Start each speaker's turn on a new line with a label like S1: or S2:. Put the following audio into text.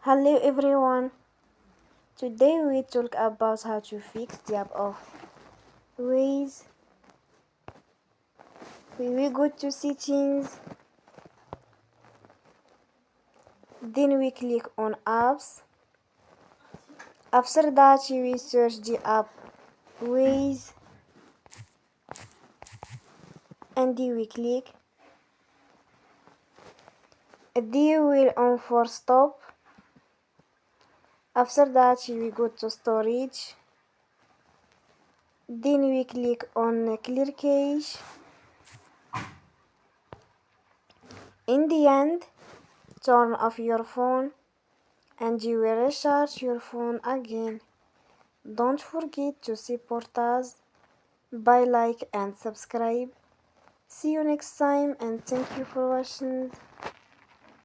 S1: Hello everyone. Today we talk about how to fix the app of Waze. We go to settings, then we click on apps. After that we search the app Waze and we click. Then we on for stop. After that we go to storage. Then we click on clear cache. In the end, turn off your phone and you will recharge your phone again. Don't forget to support us by like and subscribe. See you next time and thank you for watching.